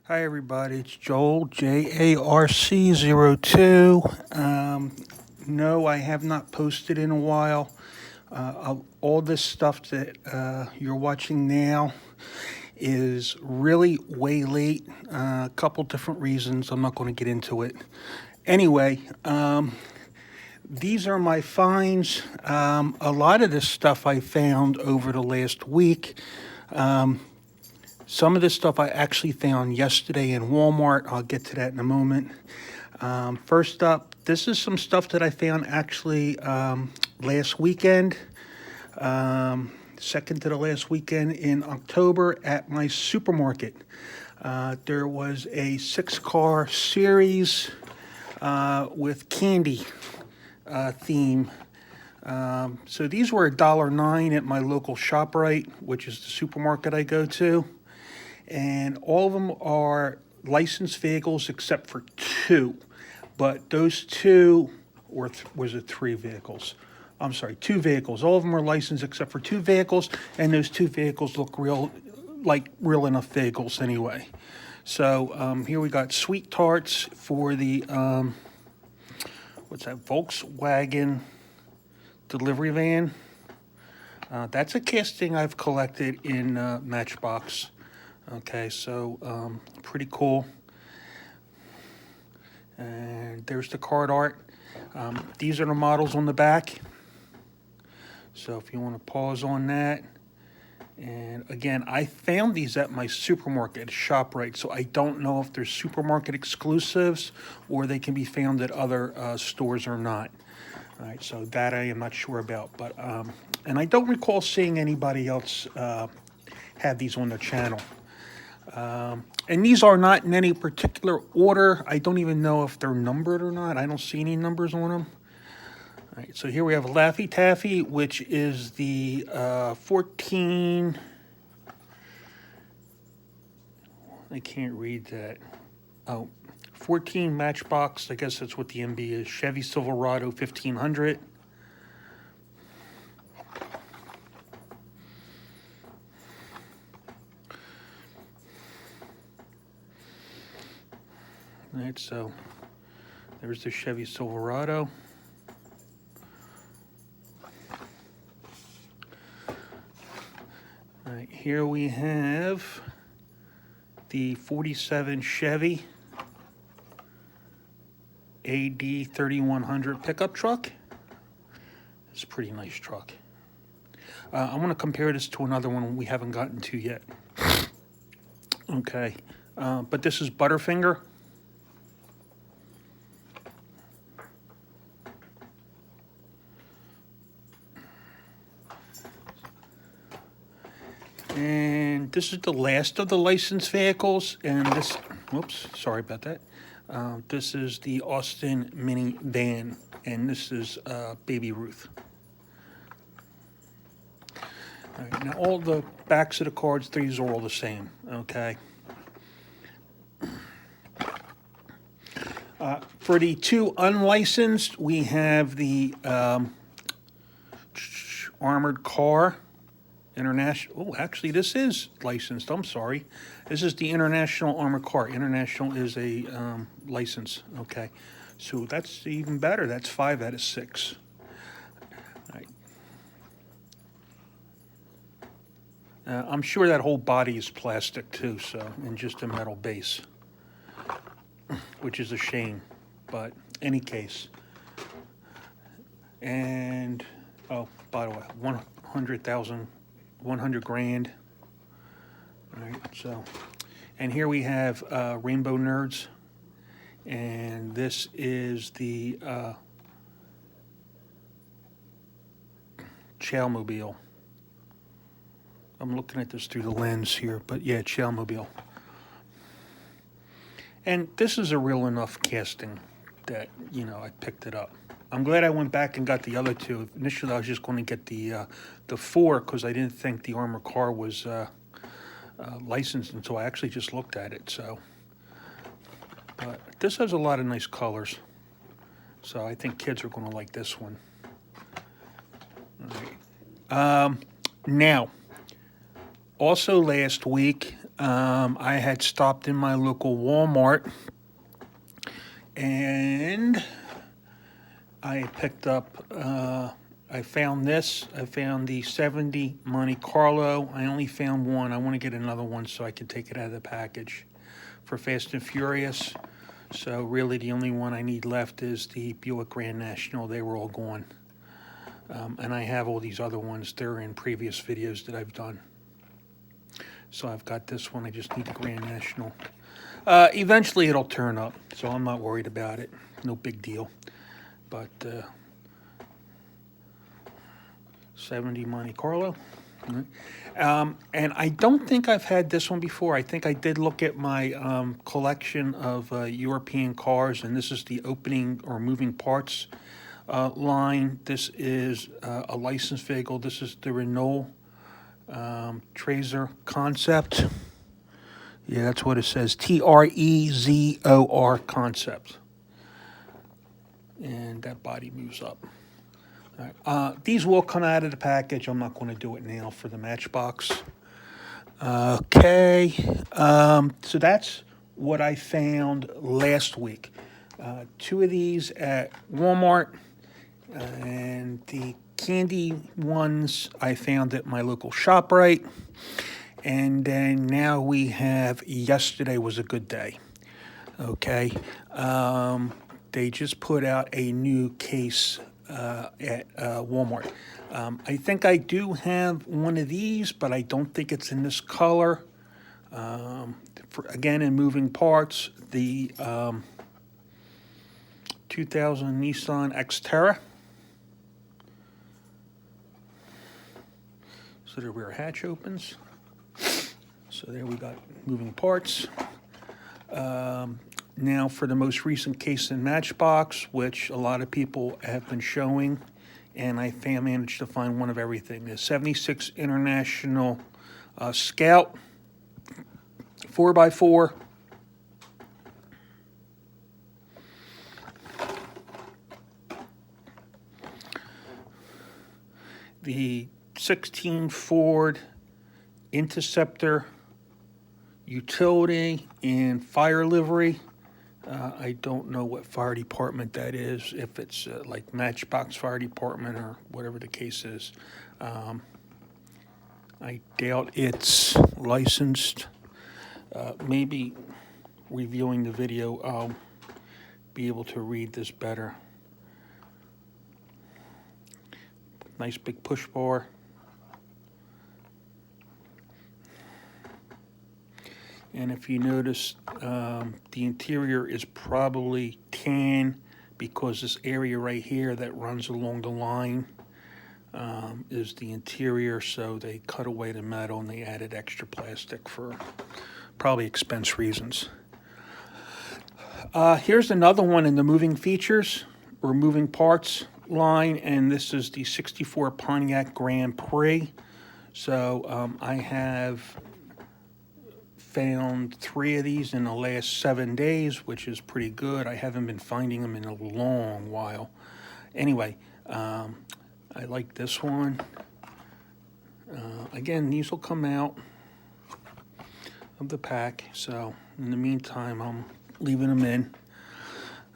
Hi everybody, it's Joel, JARC02. No, I have not posted in a while. All this stuff that you're watching now is really way late. A couple different reasons. I'm not going to get into it. Anyway, these are my finds. A lot of this stuff I found over the last week. Some of this stuff I actually found yesterday in Walmart. I'll get to that in a moment. First up, this is some stuff that I found actually last weekend. Second to the last weekend in October at my supermarket. There was a 6-car series with candy theme. So these were $1.09 at my local ShopRite, which is the supermarket I go to. And all of them are licensed vehicles except for two. But those two, or was it three vehicles? I'm sorry, two vehicles. All of them are licensed except for two vehicles, and those two vehicles look real enough vehicles anyway. So here we got sweet tarts for the, Volkswagen delivery van. That's a casting I've collected in Matchbox. Okay, so pretty cool. And there's the card art. These are the models on the back. So if you want to pause on that. And again, I found these at my supermarket, ShopRite. So I don't know if they're supermarket exclusives or they can be found at other stores or not. All right, so that I am not sure about. But and I don't recall seeing anybody else have these on their channel. And these are not in any particular order. I don't even know if they're numbered or not. I don't see any numbers on them. All right, so here we have Laffy Taffy, which is the 14... I can't read that. Oh, 14 Matchbox. I guess that's what the MB is. Chevy Silverado 1500. All right, so there's the Chevy Silverado. All right, here we have the 47 Chevy AD 3100 pickup truck. It's a pretty nice truck. I want to compare this to another one we haven't gotten to yet. Okay, but this is Butterfinger. And this is the last of the licensed vehicles. And this, whoops, sorry about that. This is the Austin Mini Van. And this is Baby Ruth. All right, now all the backs of the cards, these are all the same, okay? For the two unlicensed, we have the Armored Car. International. Oh, actually, this is licensed. I'm sorry. This is the International Armored Car. International is a license. Okay. So that's even better. That's 5 out of 6. All right. I'm sure that whole body is plastic too, so, and just a metal base, which is a shame. But any case. And, oh, by the way, 100,000. 100 grand. All right, so, and here we have Rainbow Nerds, and this is the Chowmobile. I'm looking at this through the lens here, but yeah, Chowmobile. And this is a real enough casting that, you know, I picked it up. I'm glad I went back and got the other two. Initially, I was just going to get the 4 because I didn't think the Armored Car was licensed until I actually just looked at it. So, but this has a lot of nice colors. So I think kids are going to like this one. All right. Now, also last week, I had stopped in my local Walmart, and I picked up, I found this. I found the 70 Monte Carlo. I only found one. I want to get another one so I can take it out of the package for Fast and Furious. So really the only one I need left is the Buick Grand National. They were all gone. And I have all these other ones. They're in previous videos that I've done. So I've got this one. I just need the Grand National. Eventually it'll turn up, so I'm not worried about it. No big deal. But 70 Monte Carlo. And I don't think I've had this one before. I think I did look at my collection of European cars, and this is the opening or moving parts line. This is a licensed vehicle. This is the Renault Trezor Concept. Yeah, that's what it says. Trezor Concept. And that body moves up. All right. These will come out of the package. I'm not going to do it now for the Matchbox. Okay. So that's what I found last week. 2 of these at Walmart. And the candy ones I found at my local ShopRite. And then now we have, yesterday was a good day. Okay. They just put out a new case at Walmart. I think I do have one of these, but I don't think it's in this color. Again, in moving parts, the 2000 Nissan Xterra. So the rear hatch opens. So there we got moving parts. Now for the most recent case in Matchbox, which a lot of people have been showing, and I managed to find one of everything. The 76 International Scout 4x4. The 16 Ford Interceptor utility and fire livery. I don't know what fire department that is, if it's like Matchbox Fire Department or whatever the case is. I doubt it's licensed. Maybe reviewing the video, I'll be able to read this better. Nice big push bar. And if you notice, the interior is probably tan because this area right here that runs along the line is the interior. So they cut away the metal and they added extra plastic for probably expense reasons. Here's another one in the moving features or moving parts line, and this is the 64 Pontiac Grand Prix. So I have found 3 of these in the last 7 days, which is pretty good. I haven't been finding them in a long while. Anyway, I like this one. Again, these will come out of the pack, so in the meantime, I'm leaving them in.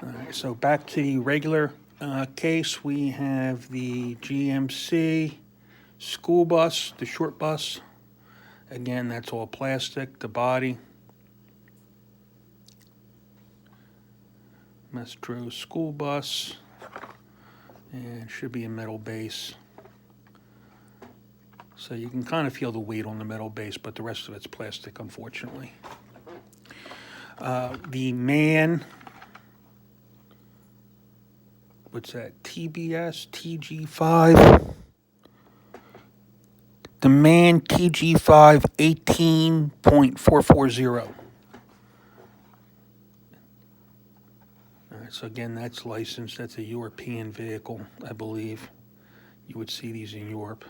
All right, so back to the regular case, we have the GMC School Bus, the short bus. Again, that's all plastic, the body. Metro School Bus. And should be a metal base. So you can kind of feel the weight on the metal base, but the rest of it's plastic, unfortunately. The MAN, what's that, TBS, TG5? The MAN TG5 18.440. All right, so again, that's licensed. That's a European vehicle, I believe. You would see these in Europe.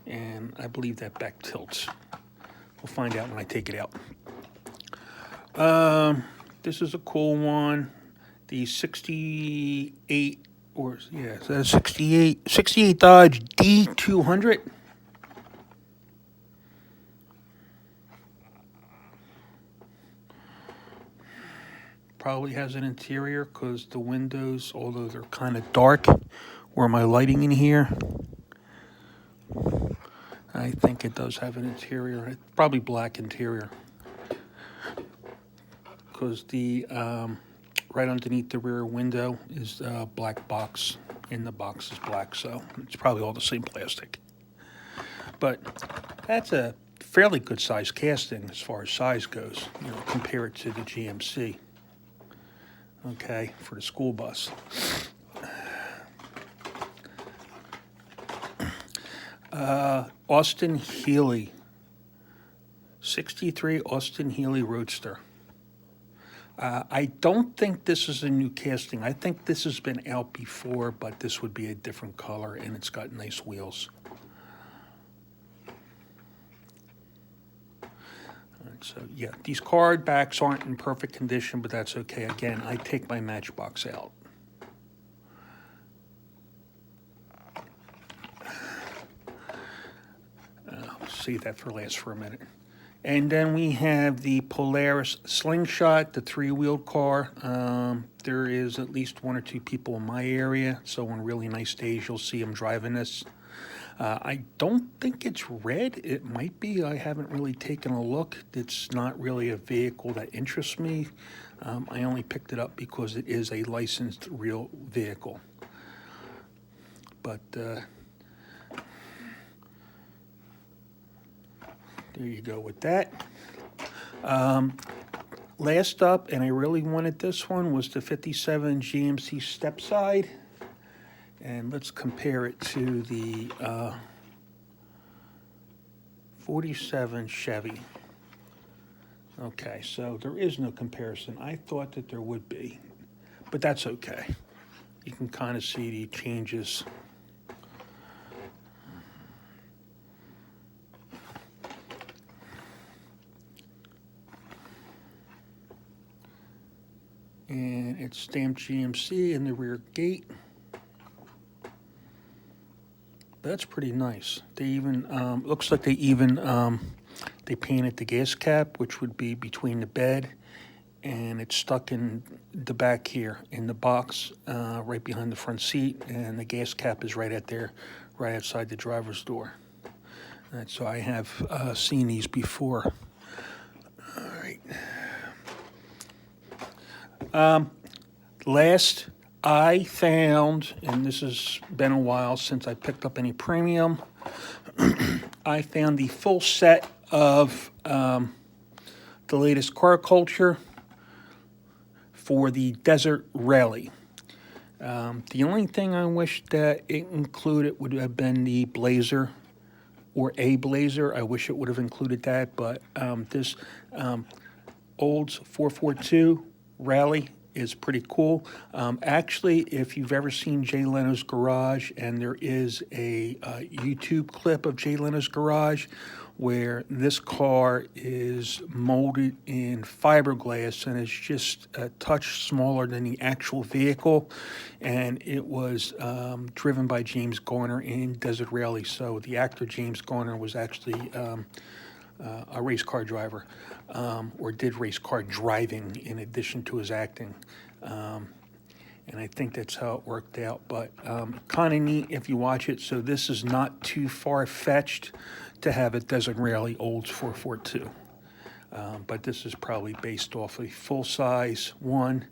And I believe that back tilts. We'll find out when I take it out. This is a cool one. The 68 or yeah, is that a 68 Dodge D200? Probably has an interior because the windows, although they're kind of dark, where my lighting in here, I think it does have an interior. It's probably black interior because the right underneath the rear window is a black box, and the box is black, so it's probably all the same plastic. But that's a fairly good size casting as far as size goes, you know, compare it to the GMC. Okay, for the school bus. Austin Healey, 63 Austin Healey Roadster. I don't think this is a new casting. I think this has been out before, but this would be a different color, and it's got nice wheels. So yeah, these card backs aren't in perfect condition, but that's okay. Again, I take my Matchbox out. Save that for last for a minute. And then we have the Polaris Slingshot, the three-wheeled car. There is at least one or two people in my area, so on really nice days you'll see them driving this. I don't think it's red. It might be. I haven't really taken a look. It's not really a vehicle that interests me. I only picked it up because it is a licensed real vehicle. But there you go with that. Last up, and I really wanted this one, was the 57 GMC Stepside. And let's compare it to the 47 Chevy. Okay, so there is no comparison. I thought that there would be, but that's okay. You can kind of see the changes. And it's stamped GMC in the rear gate. That's pretty nice. They even, looks like they even, they painted the gas cap, which would be between the bed, and it's stuck in the back here in the box, right behind the front seat, and the gas cap is right at there, right outside the driver's door. And so I have seen these before. All right. Last I found, and this has been a while since I picked up any premium, I found the full set of the latest car culture for the Desert Rally. The only thing I wish that it included would have been the Blazer, or a Blazer. I wish it would have included that, but this Olds 442 Rally is pretty cool. Actually, if you've ever seen Jay Leno's Garage, and there is a YouTube clip of Jay Leno's Garage where this car is molded in fiberglass and is just a touch smaller than the actual vehicle, and it was driven by James Garner in Desert Rally. So the actor James Garner was actually a race car driver, or did race car driving in addition to his acting. And I think that's how it worked out, but kind of neat if you watch it. So this is not too far-fetched to have a Desert Rally Olds 442. But this is probably based off a full-size one.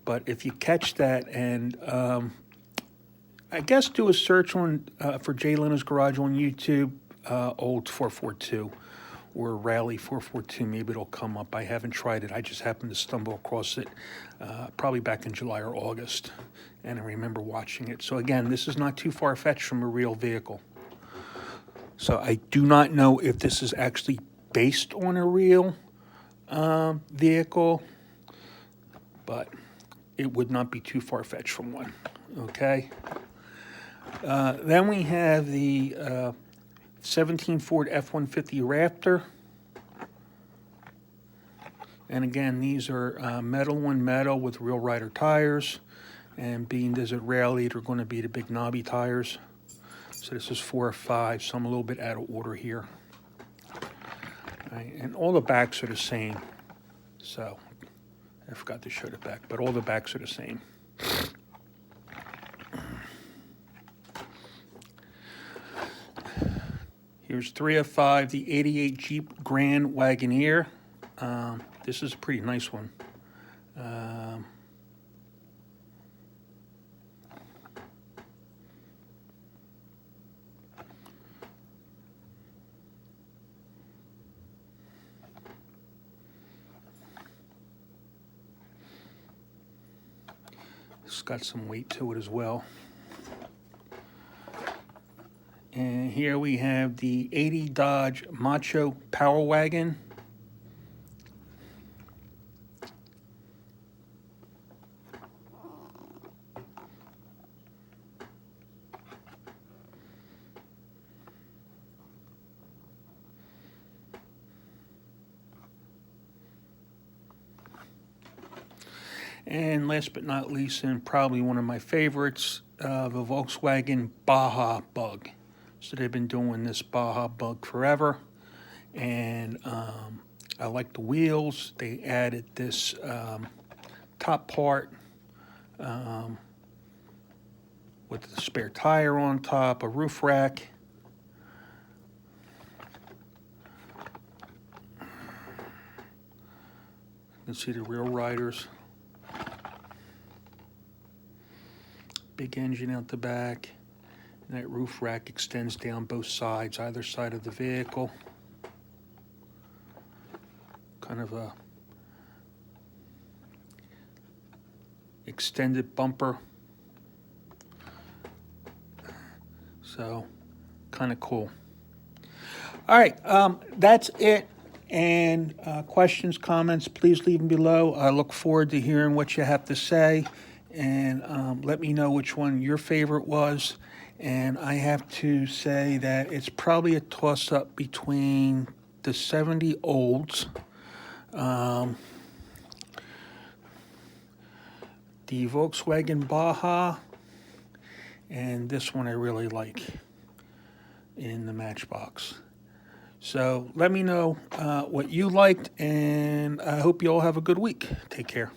But if you catch that, and I guess do a search on for Jay Leno's Garage on YouTube, Olds 442. Or Rally 442, maybe it'll come up. I haven't tried it. I just happened to stumble across it probably back in July or August, and I remember watching it. So again, this is not too far-fetched from a real vehicle. So I do not know if this is actually based on a real vehicle, but it would not be too far-fetched from one, okay? Then we have the 17 Ford F-150 Raptor. And again, these are metal on metal with real rider tires. And being desert rally, they're going to be the big knobby tires. So this is 4 or 5, so I'm a little bit out of order here. Right, and all the backs are the same. So I forgot to show the back, but all the backs are the same. Here's 3 of 5, the 88 Jeep Grand Wagoneer. This is a pretty nice one. It's got some weight to it as well. And here we have the 80 Dodge Macho Power Wagon. And last but not least, and probably one of my favorites, the Volkswagen Baja Bug. So they've been doing this Baja Bug forever. And I like the wheels. They added this top part with the spare tire on top, a roof rack. You can see the real riders. Big engine out the back, and that roof rack extends down both sides, either side of the vehicle. Kind of a extended bumper. So, kind of cool. All right, that's it. And questions, comments, please leave them below. I look forward to hearing what you have to say. And let me know which one your favorite was. And I have to say that it's probably a toss-up between the 70 Olds, the Volkswagen Baja, and this one I really like in the Matchbox. So let me know what you liked, and I hope you all have a good week. Take care.